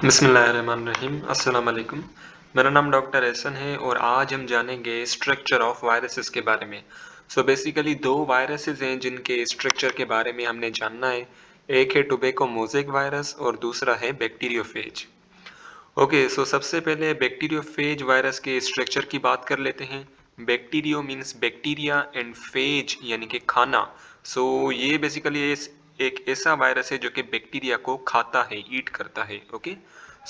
बिस्मिल्लाहिर्रहमानिर्रहीम अस्सलाम वालेकुम। मेरा नाम डॉक्टर एहसन है और आज हम जानेंगे स्ट्रक्चर ऑफ वायरसेस के बारे में। बेसिकली दो वायरसेस हैं जिनके स्ट्रक्चर के बारे में हमने जानना है। एक है टोबैको मोज़ेक वायरस और दूसरा है बैक्टीरियोफेज। ओके, सबसे पहले बैक्टीरियोफेज वायरस के स्ट्रक्चर की बात कर लेते हैं। Bacterio means bacteria and phase यानी कि खाना। ये बेसिकली एक ऐसा वायरस है जो कि बैक्टीरिया को खाता है, ईट करता है। Okay,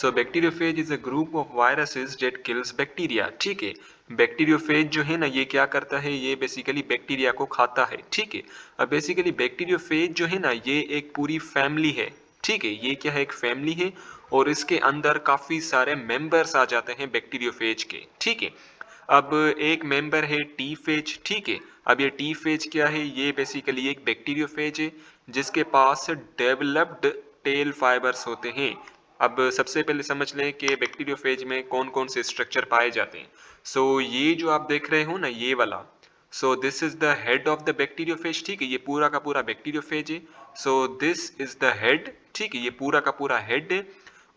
bacteriophage is a group of viruses that kills bacteria. ठीक है, बैक्टीरियोफेज जो है ना ये क्या करता है, ये बेसिकली बैक्टीरिया को खाता है। ठीक है, अब बेसिकली बैक्टीरियोफेज जो है ना ये एक पूरी फैमिली है। ठीक है, ये क्या है, एक फैमिली है और इसके अंदर काफी सारे मेंबर्स आ जाते हैं बैक्टीरियोफेज के। ठीक है, अब एक मेंबर है टी फेज। ठीक है, अब ये टी फेज क्या है, ये बेसिकली एक बैक्टीरियोफेज है जिसके पास डेवलप्ड टेल फाइबर्स होते हैं। अब सबसे पहले समझ लें कि बैक्टीरियोफेज में कौन कौन से स्ट्रक्चर पाए जाते हैं। ये जो आप देख रहे हो ना ये वाला, this is the head of the bacteriophage. ठीक है, ये पूरा का पूरा बैक्टीरियोफेज है। This is the head. ठीक है, ये पूरा का पूरा हेड है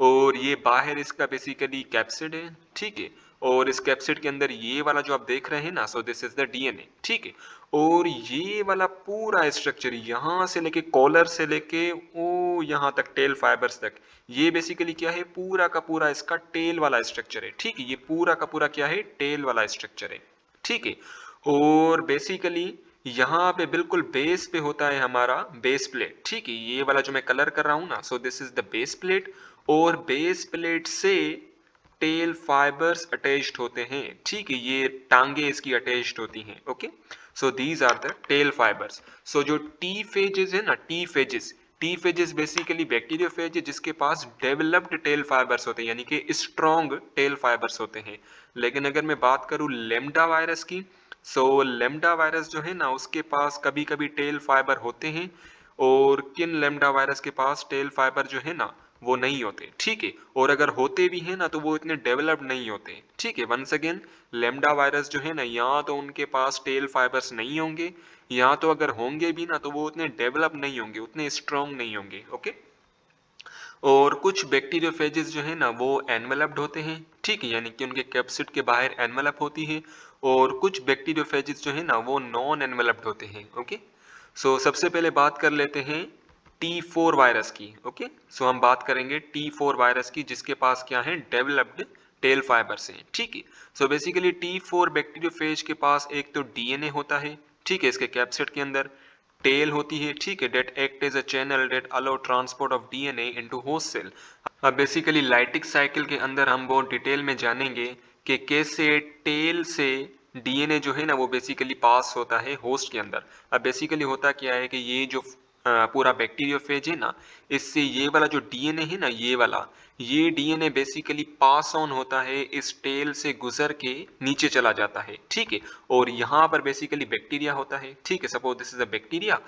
और ये बाहर इसका बेसिकली कैप्सिड है। ठीक है, और इस कैप्सिड के अंदर ये वाला जो आप देख रहे हैं ना, दिस इज द डीएनए। ठीक है, और ये वाला पूरा स्ट्रक्चर यहाँ से लेके कॉलर से लेके ओ यहाँ तक टेल फाइबर्स तक, ये बेसिकली क्या है, पूरा का पूरा इसका टेल वाला स्ट्रक्चर है। ठीक है, ये पूरा का पूरा क्या है, टेल वाला स्ट्रक्चर है। ठीक है, और बेसिकली यहाँ पे बिल्कुल बेस पे होता है हमारा बेस प्लेट। ठीक है, ये वाला जो मैं कलर कर रहा हूँ ना, this is the base plate और बेस प्लेट से टेल फाइबर्स अटैच्ड होते हैं। ठीक है, ये टांगे इसकी अटैच्ड होती हैं। Okay, these are the tail fibres. जो टी फेजेस है ना, टी फेजेस बेसिकली बैक्टीरियोफेज है जिसके पास डेवलप्ड टेल फाइबर्स होते हैं यानी कि स्ट्रॉन्ग टेल फाइबर्स होते हैं। लेकिन अगर मैं बात करूं लेम्डा वायरस की, लेम्डा वायरस जो है ना उसके पास कभी कभी टेल फाइबर होते हैं और किन लेम्डा वायरस के पास टेल फाइबर जो है ना वो नहीं होते। ठीक है, और अगर होते भी हैं ना तो वो इतने डेवलप्ड नहीं होते। ठीक है, वंस अगेन लेम्डा वायरस जो है ना यहाँ तो उनके पास टेल फाइबर्स नहीं होंगे, यहाँ तो अगर होंगे भी ना तो वो उतने डेवलप नहीं होंगे, उतने स्ट्रॉन्ग नहीं होंगे। ओके, और कुछ बैक्टीरियोफेजेस जो है ना वो एनवेलप्ड होते हैं। ठीक है, यानी कि उनके कैप्सिड के बाहर एनवेलप होती है और कुछ बैक्टीरियोफेजेस जो है ना वो नॉन एनवेलप्ड होते हैं। ओके, सबसे पहले बात कर लेते हैं T4 वायरस की। ओके, हम बात करेंगे T4 वायरस की जिसके पास क्या है, डेवलप्ड टेल फाइबर्स हैं। ठीक है, बेसिकली T4 बैक्टीरियोफेज के पास एक तो डीएनए होता है। ठीक है, इसके कैप्सिड के अंदर टेल होती है। ठीक है, that act as a channel that allow transport of DNA into host cell. अब बेसिकली लाइटिक साइकिल के अंदर हम बहुत डिटेल में जानेंगे कि कैसे टेल से डीएनए जो है ना वो बेसिकली पास होता है होस्ट के अंदर। अब बेसिकली होता क्या है कि ये जो पूरा बैक्टीरियोफेज है ना, इससे ये वाला जो डीएनए है ना ये डीएनए बेसिकली पास ऑन होता है, इस टेल से गुजर के नीचे चला जाता है। ठीक है, और यहाँ पर बेसिकली बैक्टीरिया होता है। ठीक है, suppose this is a bacteria.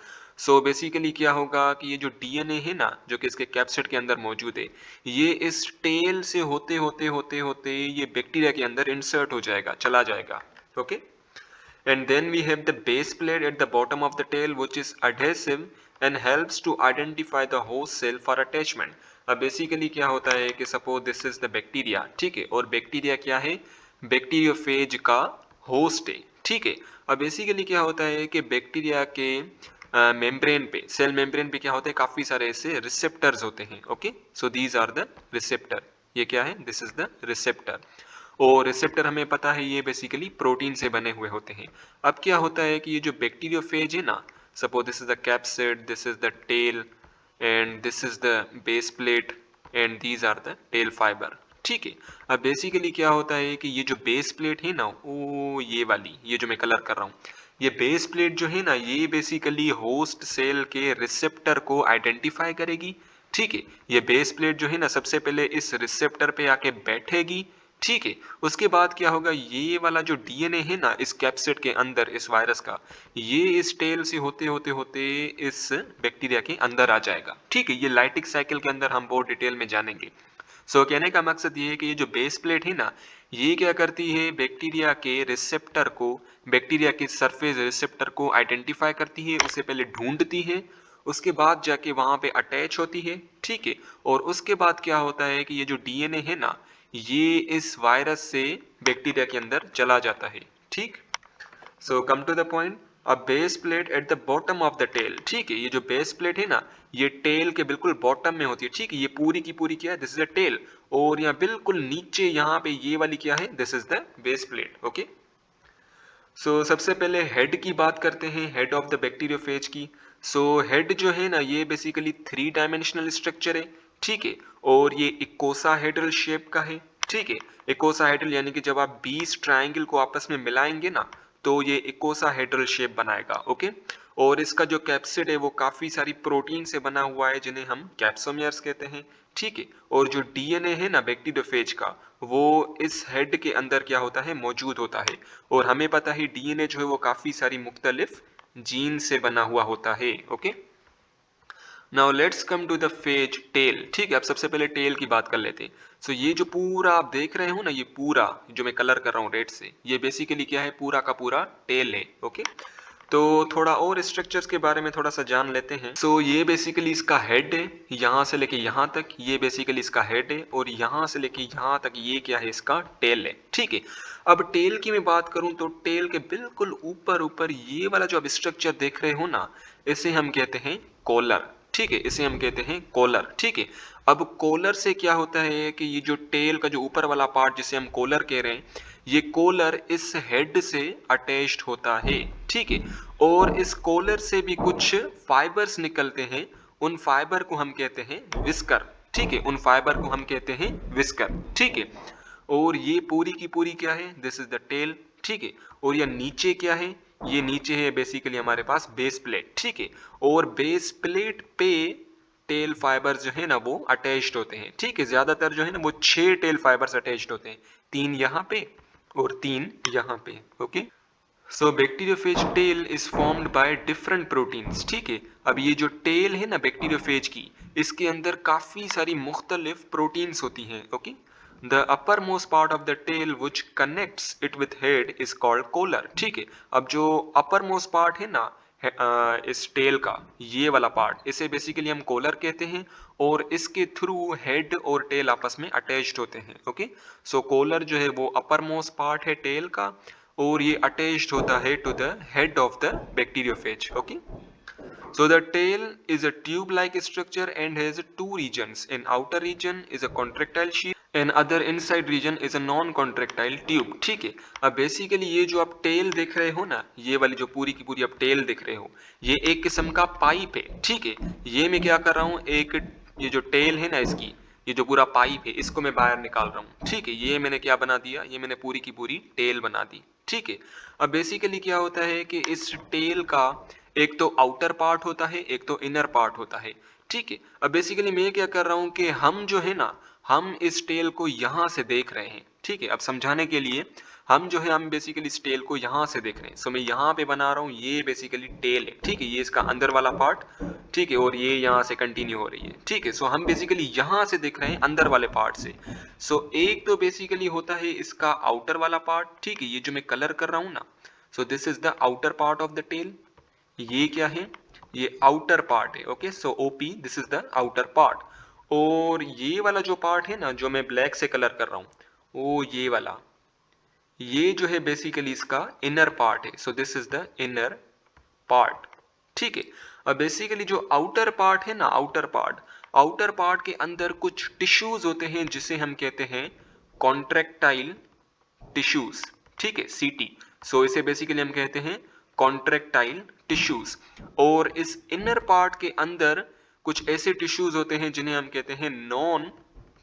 Basically क्या होगा कि ये जो डीएनए है ना जो कि इसके कैप्सिड के अंदर मौजूद है, ये इस टेल से होते होते होते होते ये बैक्टीरिया के अंदर इंसर्ट हो जाएगा, चला जाएगा। Okay, and then we have the base plate at the bottom of the tail which is adhesive and helps to identify the host cell for attachment. अब बेसिकली क्या होता है कि suppose this is the bacteria. ठीक है, और bacteria क्या है, बैक्टीरियोफेज का होस्ट है। ठीक है, अब बेसिकली क्या होता है कि बैक्टीरिया के मेम्ब्रेन पे, सेल मेम्ब्रेन पे क्या होते हैं, काफी सारे ऐसे रिसेप्टर्स होते हैं। Okay, these are the receptor. ये क्या है, दिस इज द रिसेप्टर। और रिसेप्टर हमें पता है ये बेसिकली प्रोटीन से बने हुए होते हैं। अब क्या होता है कि ये जो बैक्टीरियोफेज है ना, suppose this is the capsid, this is the tail and this is the base plate and these are the tail fibre. ठीक है, अब बेसिकली क्या होता है कि ये जो बेस प्लेट है ना, वो ये वाली, ये जो मैं कलर कर रहा हूँ, ये बेस प्लेट जो है ना ये बेसिकली होस्ट सेल के रिसेप्टर को आइडेंटिफाई करेगी। ठीक है, ये बेस प्लेट जो है ना सबसे पहले इस रिसेप्टर पे आके बैठेगी। ठीक है, उसके बाद क्या होगा, ये वाला जो डीएनए है ना इस कैप्सिड के अंदर इस वायरस का, ये इस टेल से होते होते होते इस बैक्टीरिया के अंदर आ जाएगा। ठीक है, ये लाइटिक साइकिल के अंदर हम बहुत डिटेल में जानेंगे। कहने का मकसद ये है कि ये जो बेस प्लेट है ना ये क्या करती है, बैक्टीरिया के रिसेप्टर को, बैक्टीरिया के सरफेस रिसेप्टर को आइडेंटिफाई करती है, उसे पहले ढूंढती है उसके बाद जाके वहां पे अटैच होती है, ठीक है। और उसके बाद क्या होता है कि ये जो डीएनए है ना, ये इस वायरस से बैक्टीरिया के अंदर चला जाता है, ठीक। So come to the point, a base plate at the bottom of the tail, ठीक है। ये जो बेस प्लेट है ना, ये टेल के बिल्कुल बॉटम में होती है, ठीक है। ये पूरी की पूरी क्या है, दिस इज अ टेल। और यहाँ बिल्कुल नीचे यहाँ पे ये वाली क्या है, this is the base plate, okay. So सबसे पहले हेड की बात करते हैं, हेड ऑफ द बैक्टीरियोफेज की। सो हेड जो है ना, ये बेसिकली 3 डायमेंशनल स्ट्रक्चर है, ठीक है। और ये इकोसाहेड्रल शेप का है, ठीक है। इकोसाहेड्रल यानी कि जब आप 20 ट्रायंगल को आपस में मिलाएंगे ना, तो ये इकोसाहेड्रल शेप बनाएगा, ओके। और इसका जो कैप्सिड है वो काफी सारी प्रोटीन से बना हुआ है, जिन्हें हम कैप्सोमियर्स कहते हैं, ठीक है। और जो डीएनए है ना बैक्टीरियोफेज का, वो इस हेड के अंदर क्या होता है, मौजूद होता है। और हमें पता है डीएनए जो है वो काफी सारी मुख्तलिफ जीन से बना हुआ होता है, okay. Now let's come to the phage tail, ठीक है। अब सबसे पहले टेल की बात कर लेते हैं। सो ये जो पूरा आप देख रहे हो ना, ये पूरा जो मैं कलर कर रहा हूँ रेड से, ये बेसिकली क्या है, पूरा का पूरा टेल है, ओके। तो थोड़ा और स्ट्रक्चर्स के बारे में थोड़ा सा जान लेते हैं। सो ये बेसिकली इसका हेड है, यहाँ से लेके यहाँ तक ये बेसिकली इसका हेड है, और यहाँ से लेके यहाँ तक ये क्या है, इसका टेल है, ठीक है। अब टेल की मैं बात करूं तो टेल के बिल्कुल ऊपर ऊपर ये वाला जो आप स्ट्रक्चर देख रहे हो ना, इसे हम कहते हैं कॉलर, ठीक है। इसे हम कहते हैं कॉलर, ठीक है। अब कॉलर से क्या होता है कि ये जो टेल का जो ऊपर वाला पार्ट जिसे हम कॉलर कह रहे हैं, ये कॉलर इस हेड से अटैच्ड होता है, ठीक है। और इस कॉलर से भी कुछ फाइबर्स निकलते हैं, उन फाइबर को हम कहते हैं विस्कर, ठीक है। उन फाइबर को हम कहते हैं विस्कर, ठीक है। और ये पूरी की पूरी क्या है, दिस इज द टेल, ठीक है। और ये नीचे क्या है, ये नीचे है बेसिकली हमारे पास बेस प्लेट, ठीक है। और बेस प्लेट पे टेल फाइबर्स जो है ना वो अटैच्ड होते हैं, ठीक है। ज्यादातर जो है ना वो 6 टेल फाइबर्स अटैच्ड होते हैं, 3 यहाँ पे और 3 यहाँ पे, okay. So bacteriophage tail is formed by different proteins, ठीक है। अब ये जो टेल है ना बैक्टीरियोफेज की, इसके अंदर काफी सारी मुख्तलिफ प्रोटीन्स होती हैं, okay. The uppermost part of the tail which connects it with head is called collar, ठीक है। अब जो अपर मोस्ट पार्ट है ना इस टेल का, ये वाला पार्ट, इसे बेसिकली हम कॉलर कहते हैं। और इसके थ्रू हेड और टेल आपस में अटैच्ड होते हैं, ओके। सो कॉलर जो है वो अपर मोस्ट पार्ट है टेल का, और ये अटैच्ड होता है to the head of the bacteriophage, okay. So the tail is a tube-like structure and has two regions. In outer region is a contractile sheath and other inside region is a non-contractile tube. ठीक है। अब basically ये जो आप tell देख रहे हो ना, ये वाली जो पूरी की पूरी आप टेल देख रहे हो, ये एक किस्म का पाइप है, ठीक है। ये मैं क्या कर रहा हूँ, एक ये जो टेल है ना इसकी, ये जो पूरा पाइप है, इसको मैं बाहर निकाल रहा हूँ, ठीक है। ये मैंने क्या बना दिया, ये मैंने पूरी की पूरी टेल बना दी, ठीक है। अब बेसिकली क्या होता है कि इस टेल का एक तो आउटर पार्ट होता है, एक तो इनर पार्ट होता है, ठीक है। अब बेसिकली मैं क्या कर रहा हूं कि हम जो है ना, हम इस टेल को यहां से देख रहे हैं, ठीक है। अब समझाने के लिए, हम जो है हम बेसिकली इस टेल को यहां से देख रहे हैं। सो मैं यहां पे बना रहा हूं, ये बेसिकली टेल है, ठीक है। ये इसका अंदर वाला पार्ट, ठीक है। और ये यहां से कंटिन्यू हो रही है, ठीक है। सो हम बेसिकली यहां से देख रहे हैं अंदर वाले पार्ट से। सो एक तो बेसिकली होता है इसका आउटर वाला पार्ट, ठीक है। ये जो मैं कलर कर रहा हूं ना, so this is the outer part of the tail. ये क्या है, ये आउटर पार्ट है, ओके। सो ओपी, this is the outer part. और ये वाला जो पार्ट है ना, जो मैं ब्लैक से कलर कर रहा हूं, वो ये वाला, ये जो है बेसिकली इसका इनर पार्ट है। सो this is the inner part, ठीक है। अब बेसिकली जो आउटर पार्ट है ना, आउटर पार्ट के अंदर कुछ टिश्यूज होते हैं जिसे हम कहते हैं कॉन्ट्रैक्टाइल टिश्यूज, ठीक है, सीटी। सो इसे बेसिकली हम कहते हैं कॉन्ट्रैक्टाइल टिश्यूज। और इस इनर पार्ट के अंदर कुछ ऐसे टिश्यूज होते हैं जिन्हें हम कहते हैं नॉन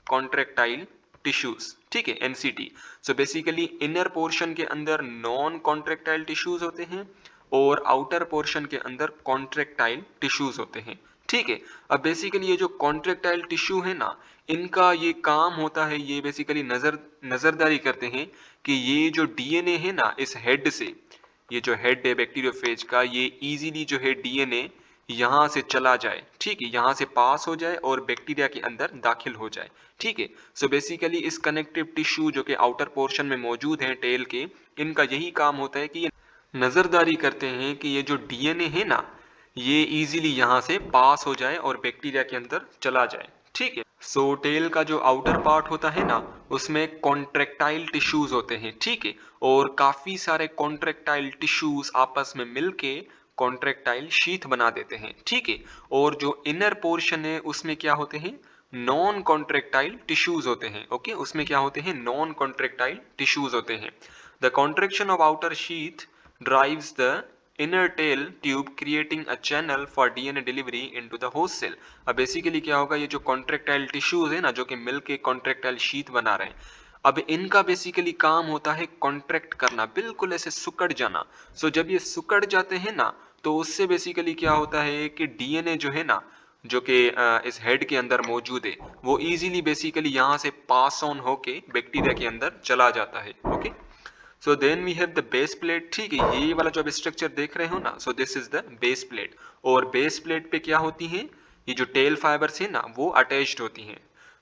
कॉन्ट्रैक्टाइल टिश्यूज, ठीक है, NCT. So basically inner portion के अंदर नॉन कॉन्ट्रैक्टाइल टिश्यूज होते हैं, और आउटर पोर्शन के अंदर कॉन्ट्रैक्टाइल टिश्यूज होते हैं, ठीक है। अब बेसिकली ये जो कॉन्ट्रैक्टाइल टिश्यू है ना, इनका ये काम होता है, ये बेसिकली नजरदारी करते हैं कि ये जो डीएनए है ना इस हेड से, ये जो हेड है बैक्टीरियोफेज का, ये इजीली जो है डीएनए यहाँ से चला जाए, ठीक है, यहाँ से पास हो जाए और बैक्टीरिया के अंदर दाखिल हो जाए, ठीक है। सो बेसिकली इस कनेक्टिव टिश्यू जो कि आउटर पोर्शन में मौजूद है टेल के, इनका यही काम होता है कि ये नजरदारी करते हैं कि ये जो डीएनए है ना, ये इजीली यहाँ से पास हो जाए और बैक्टीरिया के अंदर चला जाए, ठीक है। सो टेल का जो आउटर पार्ट होता है ना, उसमें कॉन्ट्रेक्टाइल टिश्यूज होते हैं, ठीक है। और काफी सारे कॉन्ट्रेक्टाइल टिश्यूज आपस में मिलके कॉन्ट्रेक्टाइल शीथ बना देते हैं, ठीक है। और जो इनर पोर्शन है उसमें क्या होते हैं, नॉन कॉन्ट्रेक्टाइल टिश्यूज होते हैं, ओके। उसमें क्या होते हैं, नॉन कॉन्ट्रेक्टाइल टिश्यूज होते हैं। The contraction of outer sheath drives the inner tail tube creating a channel for DNA delivery into the host cell। अब बेसिकली क्या होगा, ये जो कॉन्ट्रेक्टाइल टिश्यूज है ना, जो कि मिलके कॉन्ट्रेक्टाइल शीथ बना रहे हैं, अब इनका बेसिकली काम होता है कॉन्ट्रैक्ट करना, बिल्कुल ऐसे सुकड़ जाना। सो जब ये सुकड़ जाते हैं ना, तो उससे बेसिकली क्या होता है कि डीएनए जो है ना, जो कि इस हेड के अंदर मौजूद है, वो इजीली बेसिकली यहाँ से पास ऑन होके बैक्टीरिया के अंदर चला जाता है, okay. So then we have the base plate, ठीक है। ये वाला जो आप स्ट्रक्चर देख रहे हो ना, so this is the base plate. और बेस प्लेट पे क्या होती है, ये जो टेल फाइबर्स है ना, वो अटैच्ड होती हैं।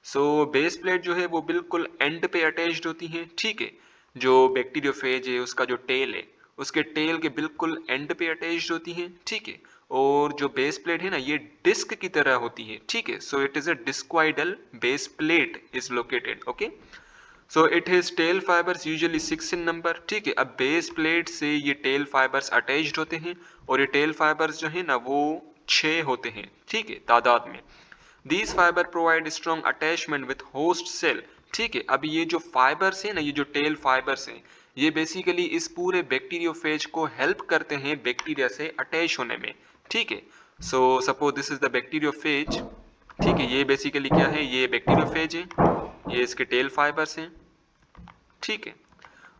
सो बेस प्लेट जो है वो बिल्कुल एंड पे अटैच्ड होती है, ठीक है। जो बैक्टीरियोफेज है उसका जो टेल है, उसके टेल के बिल्कुल एंड पे अटैच्ड होती है, ठीक है। और जो बेस प्लेट है ना, ये डिस्क की तरह होती है, ठीक है। So it is a discoidal base plate is located, okay. So it has tail fibres usually 6 in number, ठीक है। अब बेस प्लेट से ये टेल फाइबर्स अटैच्ड होते हैं, और ये टेल फाइबर्स जो है ना वो 6 होते हैं, ठीक है, तादाद में। These fibre provide strong attachment with host cell, ठीक है। अब ये जो फाइबर्स है ना, ये जो टेल फाइबर्स हैं, ये बेसिकली इस पूरे बैक्टीरियोफेज को हेल्प करते हैं बैक्टीरिया से अटैच होने में, ठीक है। So suppose this is the bacteriophage, ठीक है। ये बेसिकली क्या है, ये बैक्टीरियोफेज है, ये इसके टेल फाइबर्स हैं, ठीक है।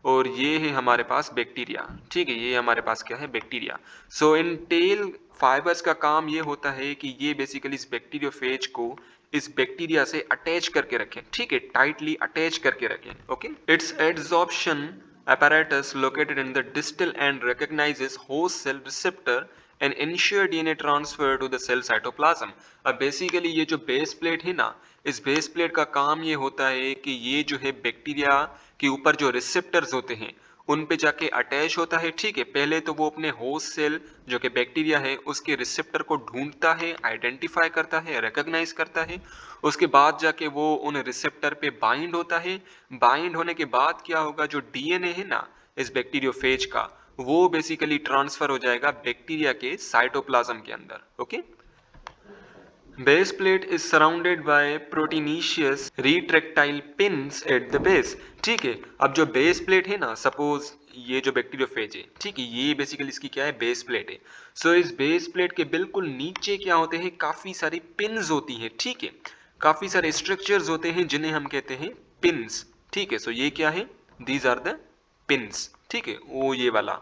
और ये है हमारे पास बैक्टीरिया, ठीक है। ये हमारे पास क्या है, बैक्टीरिया। सो इन टेल फाइबर्स का काम ये होता है कि ये बेसिकली इस बैक्टीरियोफेज को इस बैक्टीरिया से अटैच करके रखें, ठीक है, टाइटली अटैच करके रखें, okay. It's adsorption apparatus located in the distal end recognizes host cell receptor and ensure DNA transfer to the cell cytoplasm। अब बेसिकली ये जो बेस प्लेट है ना, इस बेस प्लेट का काम ये होता है कि ये जो है बैक्टीरिया के ऊपर जो रिसेप्टर्स होते हैं उन पे जाके अटैच होता है, ठीक है। पहले तो वो अपने होस्ट सेल जो कि बैक्टीरिया है उसके रिसेप्टर को ढूंढता है, आइडेंटिफाई करता है, रिकॉग्नाइज करता है। उसके बाद जाके वो उन रिसेप्टर पे बाइंड होता है। बाइंड होने के बाद क्या होगा, जो डीएनए है ना इस बैक्टीरियोफेज का, वो बेसिकली ट्रांसफर हो जाएगा बैक्टीरिया के साइटोप्लाज्म के अंदर, okay. Base plate is surrounded by proteinaceous retractile pins at the base, ठीक है। अब जो बेस प्लेट है ना, सपोज ये जो बैक्टीरियोफेज है, ठीक है, ये बेसिकली इसकी क्या है, बेस प्लेट है। सो इस बेस प्लेट के बिल्कुल नीचे क्या होते हैं, काफी सारी पिन्स होती हैं, ठीक है। काफी सारे स्ट्रक्चर्स होते हैं जिन्हें हम कहते हैं पिन्स, ठीक है। सो ये क्या है, दीज आर द पिन्स, ठीक है, वो ये वाला।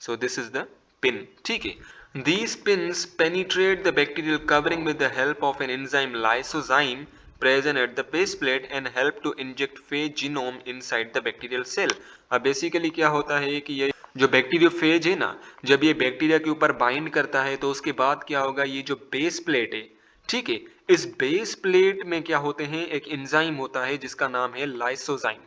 So this is the pin, ठीक है। These pins penetrate the bacterial covering with the help of an enzyme lysozyme present at the base plate and help to inject phage genome inside the bacterial cell। अब basically क्या होता है कि ये जो bacteriophage है ना, जब ये बैक्टीरिया के ऊपर बाइंड करता है तो उसके बाद क्या होगा, ये जो बेस प्लेट है, ठीक है, इस बेस प्लेट में क्या होते हैं, एक एंजाइम होता है जिसका नाम है लाइसोजाइम,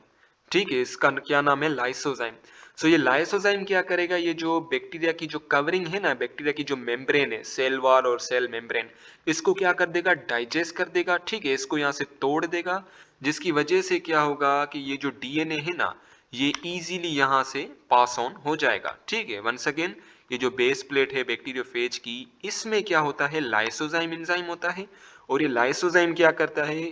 ठीक है। इसका क्या नाम है, लाइसोजाइम। सो ये लाइसोजाइम क्या करेगा, ये जो बैक्टीरिया की जो कवरिंग है ना, बैक्टीरिया की जो मेम्ब्रेन है, सेल वॉल और सेल मेम्ब्रेन, इसको क्या कर देगा, डाइजेस्ट कर देगा, ठीक है। इसको यहाँ से तोड़ देगा, जिसकी वजह से क्या होगा कि ये जो डीएनए है ना, ये इजीली यहाँ से पास ऑन हो जाएगा, ठीक है। वंस अगेन, ये जो बेस प्लेट है बैक्टीरियोफेज की, इसमें क्या होता है, लाइसोजाइम एंजाइम होता है। और ये लाइसोजाइम क्या करता है,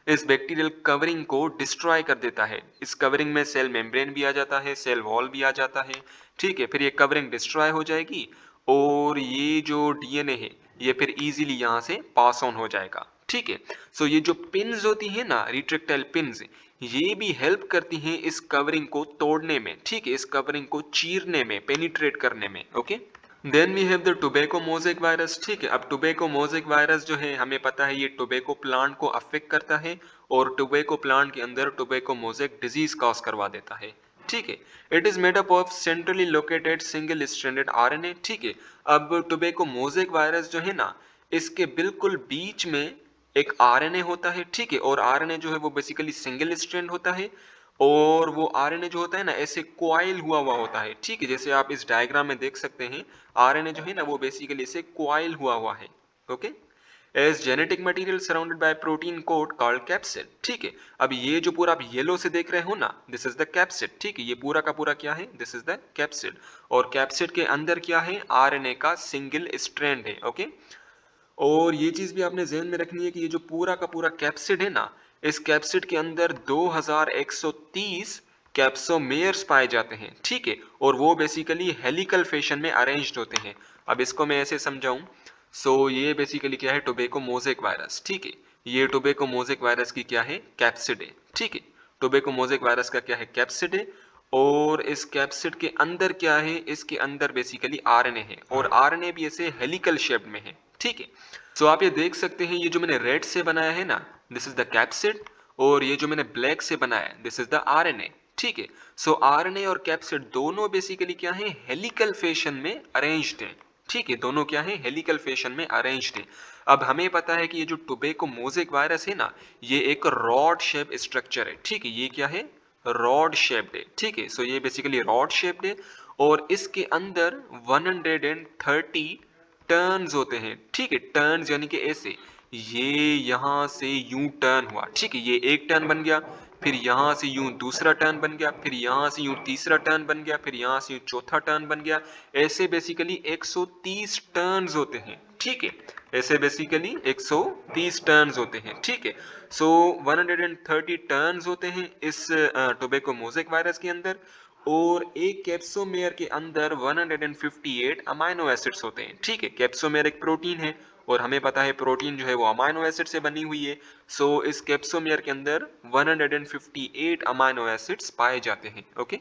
इस बैक्टीरियल कवरिंग को डिस्ट्रॉय कर देता है। इस कवरिंग में सेल मेम्ब्रेन भी आ जाता है, सेल वॉल भी आ जाता है, ठीक है। फिर ये कवरिंग डिस्ट्रॉय हो जाएगी और ये जो डीएनए है ये फिर इजीली यहाँ से पास ऑन हो जाएगा, ठीक है। सो ये जो पिन्स होती है ना, रिट्रैक्टाइल पिन्स, ये भी हेल्प करती हैं इस कवरिंग को तोड़ने में, ठीक है, इस कवरिंग को चीरने में, पेनिट्रेट करने में, okay. Then we have the tobacco mosaic virus, ठीक है। अब टोबैको मोज़ेक वायरस जो है, हमें पता है ये टोबैको प्लांट को अफेक्ट करता है और टोबैको प्लांट के अंदर टोबैको मोज़ेक डिजीज कॉज करवा देता है, ठीक है। It is made up of centrally located single stranded RNA, ठीक है। अब टोबैको मोज़ेक वायरस जो है ना, इसके बिल्कुल बीच में एक आरएनए होता है, ठीक है। और आरएनए जो है वो बेसिकली सिंगल स्ट्रैंड होता है और वो आरएनए जो होता है ना ऐसे कॉइल हुआ हुआ होता है, ठीक है, जैसे आप इस डायग्राम में देख सकते हैं आरएनए जो है ना वो बेसिकली ऐसे कॉइल हुआ हुआ है। Okay, as genetic material surrounded by protein coat called capsid, ठीक है। अब ये जो पूरा आप येलो से देख रहे हो ना, दिस इज द कैप्सिड, ठीक है, ये पूरा का पूरा क्या है, दिस इज द कैप्सिड। और कैप्सिड के अंदर क्या है, आरएनए का सिंगल स्ट्रैंड है। ओके, और ये चीज भी आपने ध्यान में रखनी है कि ये जो पूरा का पूरा कैप्सिड है ना, इस कैप्सिड के अंदर 2130 कैप्सोमेयर्स पाए जाते हैं, ठीक है, और वो बेसिकली हेलिकल फैशन में अरेंज्ड होते हैं। अब इसको मैं ऐसे समझाऊं, सो ये बेसिकली क्या है, टोबैको मोज़ेक वायरस, ठीक है, ये टोबैको मोज़ेक वायरस की क्या है, कैप्सिड है, ठीक है, टोबैको मोज़ेक वायरस का क्या है, कैप्सिड है। और इस कैप्सिड के अंदर क्या है, इसके अंदर बेसिकली आरएनए है, और आरएनए भी ऐसे हेलिकल शेप में है, ठीक है। सो आप ये देख सकते हैं, ये जो मैंने रेड से बनाया है ना, दिस इज द कैप्सिड, और ये जो मैंने ब्लैक से बनाया है, दिस इज द आरएनए, ठीक है। सो आरएनए और कैप्सिड दोनों बेसिकली क्या है, हेलिकल फैशन में अरेंज्ड हैं, ठीक है, दोनों क्या है, हेलिकल फैशन में अरेंज्ड है। अब हमें पता है कि ये जो टोबैको मोज़ेक वायरस है ना, ये एक रॉड शेप स्ट्रक्चर है, ठीक है, ये क्या है, रॉड शेप्ड है, ठीक है। सो ये बेसिकली रॉड शेप्ड है, और इसके अंदर 130 टर्न्स होते हैं, ठीक है, टर्न्स यानी कि ऐसे, ये यहां से यूं टर्न हुआ, ठीक है, ये एक टर्न बन गया, फिर यहां से यूं दूसरा टर्न बन गया, फिर यहां से यूं तीसरा टर्न बन गया, फिर यहां से यूं चौथा टर्न बन गया। ऐसे बेसिकली 130 टर्न्स होते हैं, ठीक है, ऐसे बेसिकली 130 टर्न्स होते हैं, ठीक है। सो 130 टर्न्स होते हैं इस टोबैको मोज़ेक वायरस के अंदर, और एक कैप्सोमेयर के अंदर 158 अमाइनो एसिड्स होते हैं, ठीक है। कैप्सोमेयर एक प्रोटीन है, और हमें पता है प्रोटीन जो है वो अमाइनो एसिड से बनी हुई है। सो इस कैप्सोमेयर के अंदर 158 अमाइनो एसिड्स पाए जाते हैं। ओके,